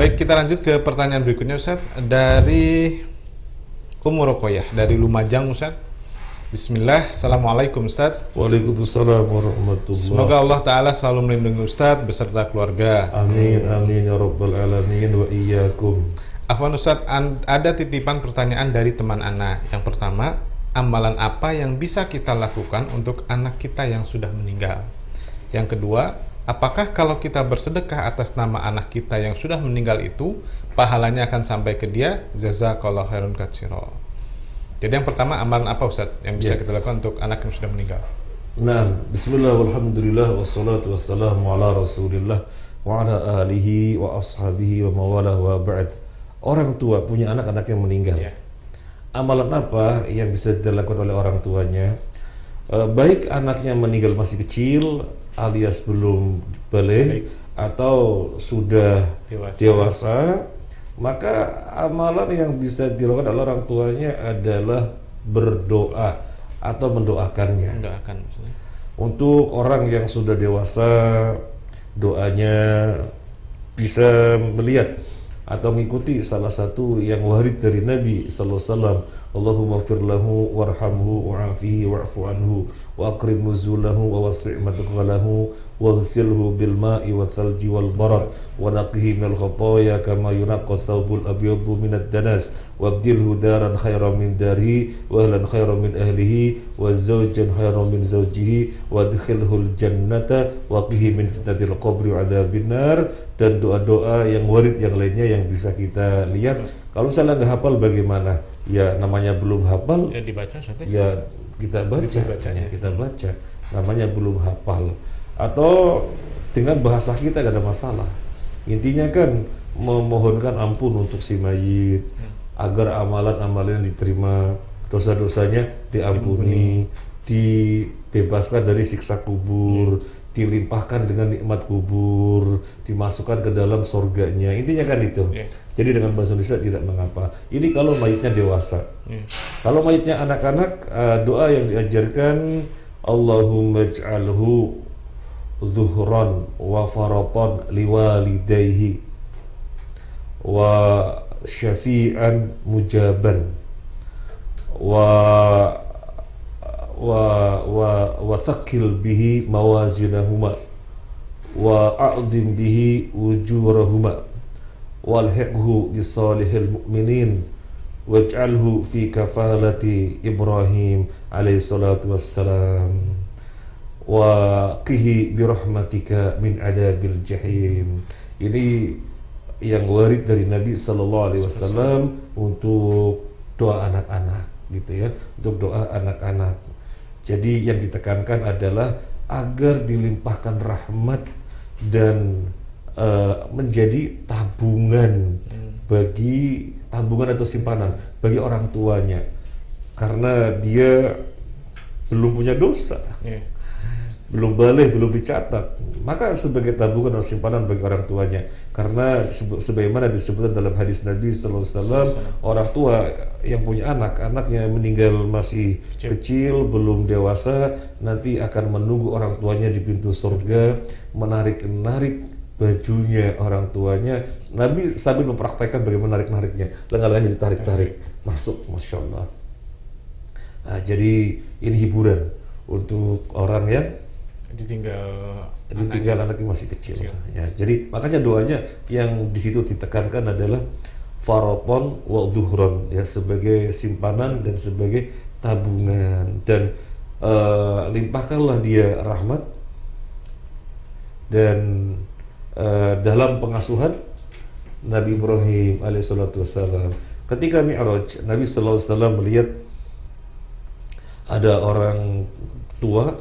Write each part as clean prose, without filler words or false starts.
Baik, kita lanjut ke pertanyaan berikutnya Ustaz, dari Ummu Rokoyah dari Lumajang Ustaz. Bismillah, Assalamualaikum Ustaz. Waalaikumsalam warahmatullahi. Semoga Allah Ta'ala selalu melindungi Ustaz beserta keluarga. Amin, amin ya rabbal alamin wa iyyakum. Afwan Ustaz, ada titipan pertanyaan dari teman Ana. Yang pertama, amalan apa yang bisa kita lakukan untuk anak kita yang sudah meninggal? Yang kedua, apakah kalau kita bersedekah atas nama anak kita yang sudah meninggal itu, pahalanya akan sampai ke dia? Jazakallahu khairan katsira. Jadi yang pertama, amalan apa Ustaz yang bisa kita lakukan untuk anak yang sudah meninggal? Nah, bismillah walhamdulillah wassalatu wassalamu ala rasulillah wa ala alihi wa ashabihi wa mawalah wa ba'd. Orang tua punya anak-anak yang meninggal. Amalan apa yang bisa dilakukan oleh orang tuanya? Baik anaknya meninggal masih kecil alias belum balik atau sudah dewasa, maka amalan yang bisa dilakukan oleh orang tuanya adalah berdoa atau mendoakannya. Untuk orang yang sudah dewasa, doanya bisa melihat atau mengikuti salah satu yang warid dari Nabi sallallahu alaihi wasallam, Allahumma fir lahu warhamhu wa'afihi wa'fu anhu wa akrim nuzulahu wa wasi' madkhalahu waghsilhu bil ma'i wa thalji wal barad wa naqihi minal khataaya kama yunaqqa thawbul abyadu minad danas wabdilhu daran khairan min darihi wa ahlan khairan min ahlihi wa zawjan khairan min zawjihi wa adkhilhul jannata wa qihi min fitnatil qabri wa adzabin nar. Dan doa-doa yang warid yang lainnya yang bisa kita lihat. Kalau misalnya nggak hafal bagaimana? Ya namanya belum hafal, ya dibaca saja. Ya kita baca, kita baca. Namanya belum hafal. Atau dengan bahasa kita nggak ada masalah. Intinya kan memohonkan ampun untuk si mayit agar amalan-amalan diterima, dosa-dosanya diampuni, dibebaskan dari siksa kubur, dilimpahkan dengan nikmat kubur, dimasukkan ke dalam surganya. Intinya kan itu. Jadi dengan bahasa Indonesia tidak mengapa. Ini kalau mayitnya dewasa. Kalau mayitnya anak-anak, doa yang diajarkan, Allahumma ij'alhu zuhran wa faratan liwalidayhi wa syafi'an mujaban wa thaqil bihi mawazinahuma wa a'dim bihi ujurahuma walhiqhu bisalihil mu'minin waj'alhu fi kafalati Ibrahim alaihi salatu wassalam wa qihi birahmatika min adabil jahim. Ini yang warid dari Nabi sallallahu alaihi wasallam untuk doa anak-anak gitu ya, untuk doa anak-anak. Jadi yang ditekankan adalah agar dilimpahkan rahmat dan menjadi tabungan bagi atau simpanan bagi orang tuanya, karena dia belum punya dosa, belum balik, belum dicatat, maka sebagai tabungan atau simpanan bagi orang tuanya. Karena sebagaimana disebutkan dalam hadis Nabi sallallahu alaihi wasallam, orang tua yang punya anaknya meninggal masih kecil, belum dewasa, nanti akan menunggu orang tuanya di pintu surga, menarik bajunya orang tuanya. Nabi sambil mempraktekkan bagaimana narik-nariknya, lengan-lengannya ditarik-tarik masuk, masya Allah. Nah, jadi ini hiburan untuk orang yang ditinggal anaknya masih kecil. Ya, jadi makanya doanya yang di situ ditekankan adalah faraton wa dhuhron, ya, sebagai simpanan dan sebagai tabungan, dan limpahkanlah dia rahmat. Dan dalam pengasuhan Nabi Ibrahim alaihissalatu wassalam, ketika Mi'raj, Nabi sallallahu alaihi wasallam melihat ada orang tua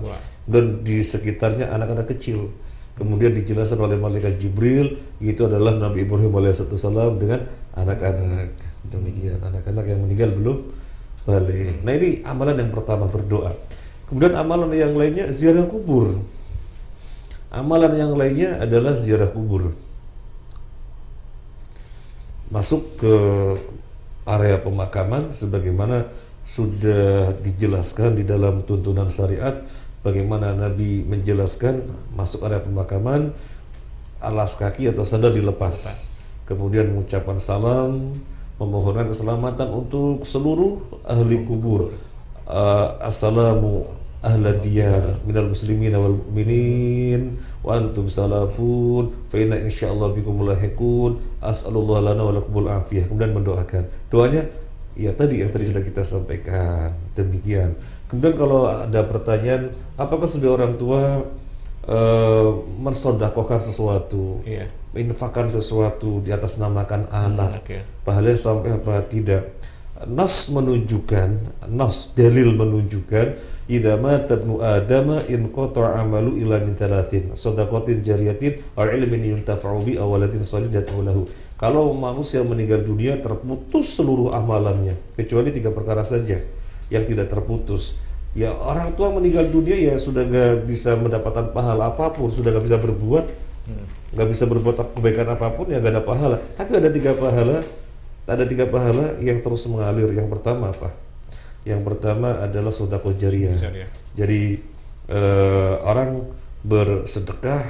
dan di sekitarnya anak-anak kecil. Kemudian dijelaskan oleh malaikat Jibril, itu adalah Nabi Ibrahim alaihissalam dengan anak-anak. Demikian, anak-anak yang meninggal belum balik. Nah, ini amalan yang pertama, berdoa. Kemudian amalan yang lainnya ziarah kubur. Amalan yang lainnya adalah ziarah kubur. Masuk ke area pemakaman sebagaimana sudah dijelaskan di dalam tuntunan syariat, bagaimana Nabi menjelaskan masuk area pemakaman, alas kaki atau sandal dilepas. kemudian mengucapkan salam, memohonkan keselamatan untuk seluruh ahli kubur. Assalamu ahla diyar minal muslimin wal mu'minin wa antum salafun fa inna insyaallah bikum lahiqun as'alullah lana wa lakumul afiyah. Kemudian mendoakan. Doanya ya tadi yang tadi sudah kita sampaikan. Demikian. Kemudian kalau ada pertanyaan, apakah sebagai orang tua mensedekahkan sesuatu, menginfakkan sesuatu di atas namakan anak, pahalanya sampai apa tidak? Nas dalil menunjukkan idza mata ibnu adama in qata'a amalu ila min thalathin shadaqatin jariyatin aw ilmin yuntafa'u bi aw waladin shalih yad'u lahu. Kalau manusia meninggal dunia terputus seluruh amalannya kecuali 3 perkara saja yang tidak terputus. Ya orang tua meninggal dunia ya sudah gak bisa mendapatkan pahala apapun, sudah gak bisa berbuat, gak bisa berbuat kebaikan apapun, ya gak ada pahala. Tapi ada 3 pahala. Ada 3 pahala yang terus mengalir. Yang pertama apa? Yang pertama adalah sedekah jariyah. Jadi orang bersedekah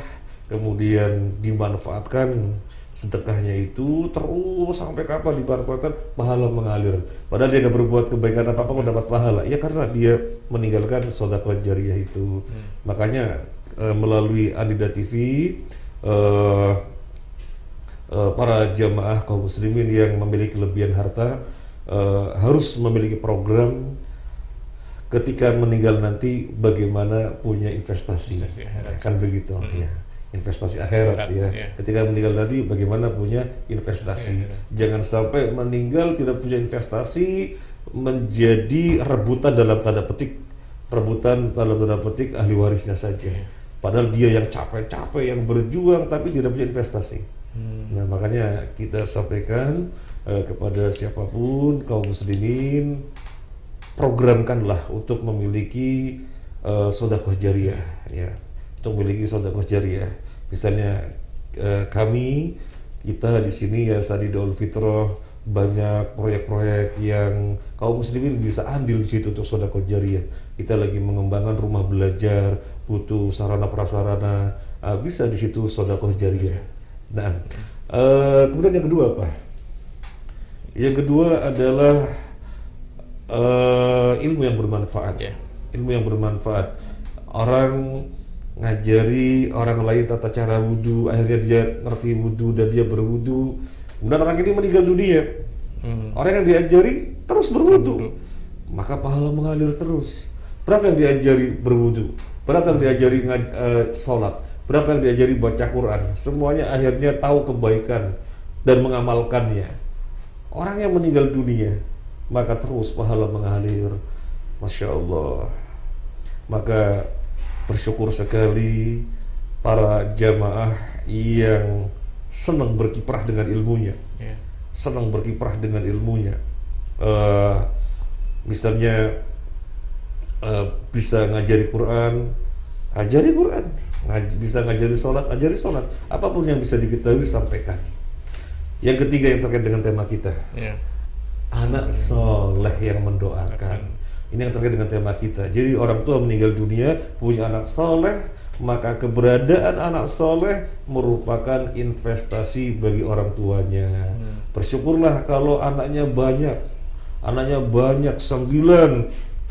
kemudian dimanfaatkan sedekahnya itu terus sampai kapan dimanfaatkan, pahala mengalir. Padahal dia gak berbuat kebaikan apa-apa kok dapat pahala. Ya karena dia meninggalkan sedekah jariyah itu. Makanya melalui Anida TV para jamaah kaum muslimin yang memiliki kelebihan harta harus memiliki program ketika meninggal nanti bagaimana punya investasi kan begitu ya, investasi akhirat ya. Ketika meninggal nanti bagaimana punya investasi. Jangan sampai meninggal tidak punya investasi, menjadi rebutan dalam tanda petik ahli warisnya saja. Padahal dia yang capek-capek, yang berjuang tapi tidak punya investasi. Nah makanya kita sampaikan kepada siapapun kaum muslimin, programkanlah untuk memiliki sedekah jariyah ya, untuk memiliki sedekah jariyah. Misalnya kita di sini ya Sadidul Fitrah banyak proyek-proyek yang kaum muslimin bisa andil di situ untuk sedekah jariyah. Kita lagi mengembangkan rumah belajar, butuh sarana prasarana, bisa di situ sedekah jariyah. Nah, kemudian yang kedua apa? Yang kedua adalah ilmu yang bermanfaat. Ilmu yang bermanfaat. Orang ngajari orang lain tata cara wudhu, akhirnya dia ngerti wudhu dan dia berwudhu. Kemudian orang ini meninggal dunia. Orang yang diajari terus berwudhu, maka pahala mengalir terus. Berapa yang diajari berwudhu? Berapa yang diajari sholat? Berapa yang diajari baca Quran? Semuanya akhirnya tahu kebaikan dan mengamalkannya. Orang yang meninggal dunia, maka terus pahala mengalir. Masya Allah. Maka bersyukur sekali para jamaah yang senang berkiprah dengan ilmunya, senang berkiprah dengan ilmunya. Misalnya bisa ngajari Quran, ajari Quran. Bisa ngajari sholat, ajari sholat. Apapun yang bisa diketahui sampaikan. Yang ketiga yang terkait dengan tema kita, anak soleh yang mendoakan. Ini yang terkait dengan tema kita. Jadi orang tua meninggal dunia punya anak soleh, maka keberadaan anak soleh merupakan investasi bagi orang tuanya. Bersyukurlah kalau anaknya banyak 9,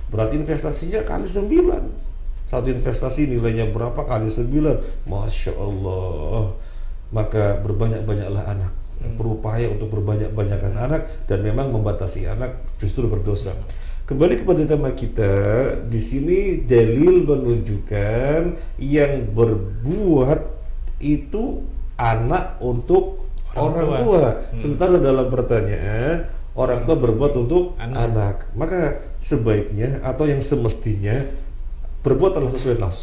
berarti investasinya kali 9. Satu investasi nilainya berapa kali 9, Masya Allah. Maka berbanyak-banyaklah anak, berupaya untuk berbanyak-banyakan anak, dan memang membatasi anak justru berdosa. Kembali kepada tema kita, di sini dalil menunjukkan yang berbuat itu anak untuk orang tua. Sementara dalam pertanyaan orang tua berbuat untuk anak. Maka sebaiknya atau yang semestinya berbuat adalah sesuai nas,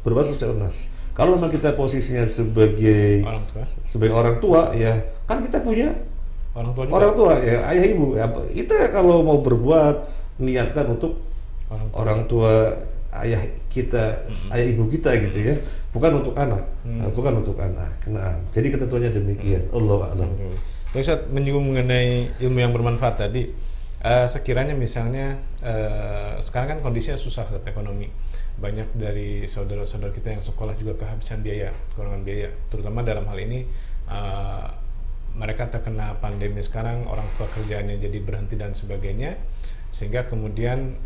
berbuat sesuai nas. Kalau memang kita posisinya sebagai orang tua, ya kan kita punya orang tua ya, ayah ibu. Ya, kita kalau mau berbuat niatkan untuk orang tua ayah kita, ayah ibu kita gitu ya, bukan untuk anak, bukan untuk anak. Nah, jadi ketentuannya demikian. Allahu a'lam. Ustaz menyinggung mengenai ilmu yang bermanfaat tadi. Sekiranya misalnya sekarang kan kondisinya susah ekonomi, banyak dari saudara-saudara kita yang sekolah juga kehabisan biaya, kekurangan biaya, terutama dalam hal ini mereka terkena pandemi sekarang, orang tua kerjaannya jadi berhenti dan sebagainya, sehingga kemudian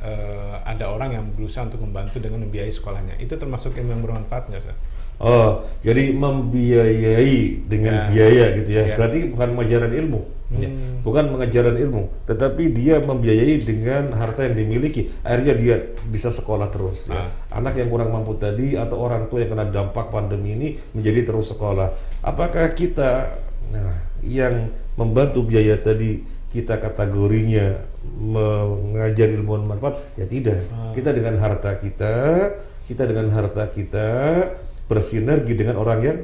ada orang yang berusaha untuk membantu dengan membiayai sekolahnya. Itu termasuk ilmu yang bermanfaat nggak, Ustaz? Oh, jadi membiayai dengan biaya gitu ya. Berarti bukan pengajaran ilmu. Bukan pengajaran ilmu, tetapi dia membiayai dengan harta yang dimiliki. Akhirnya dia bisa sekolah terus ya. Anak yang kurang mampu tadi atau orang tua yang kena dampak pandemi ini menjadi terus sekolah. Apakah kita yang membantu biaya tadi kita kategorinya mengajar ilmu manfaat? Ya tidak. Kita dengan harta kita bersinergi dengan orang yang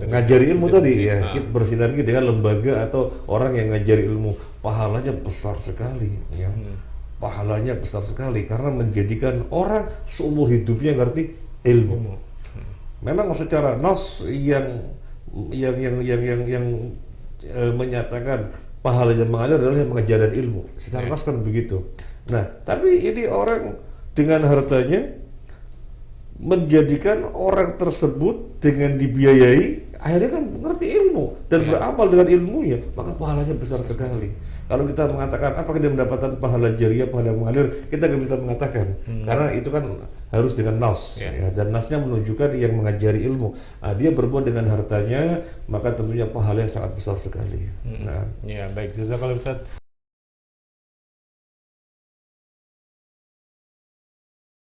ngajari ilmu tadi ya. Kita bersinergi dengan lembaga atau orang yang ngajari ilmu, pahalanya besar sekali ya. Pahalanya besar sekali karena menjadikan orang seumur hidupnya ngerti ilmu. Memang secara nas yang menyatakan pahalanya mengalir adalah yang mengajaran ilmu. Secara nas kan begitu. Nah, tapi ini orang dengan hartanya menjadikan orang tersebut dengan dibiayai akhirnya kan mengerti ilmu dan beramal dengan ilmunya, maka pahalanya besar sekali. Kalau kita mengatakan apakah dia mendapatkan pahala jariah, pahala mengalir, kita nggak bisa mengatakan karena itu kan harus dengan nas ya, dan nasnya menunjukkan yang mengajari ilmu. Dia berbuat dengan hartanya, maka tentunya pahalanya sangat besar sekali. Ya, baik, jazakallahu Ustaz.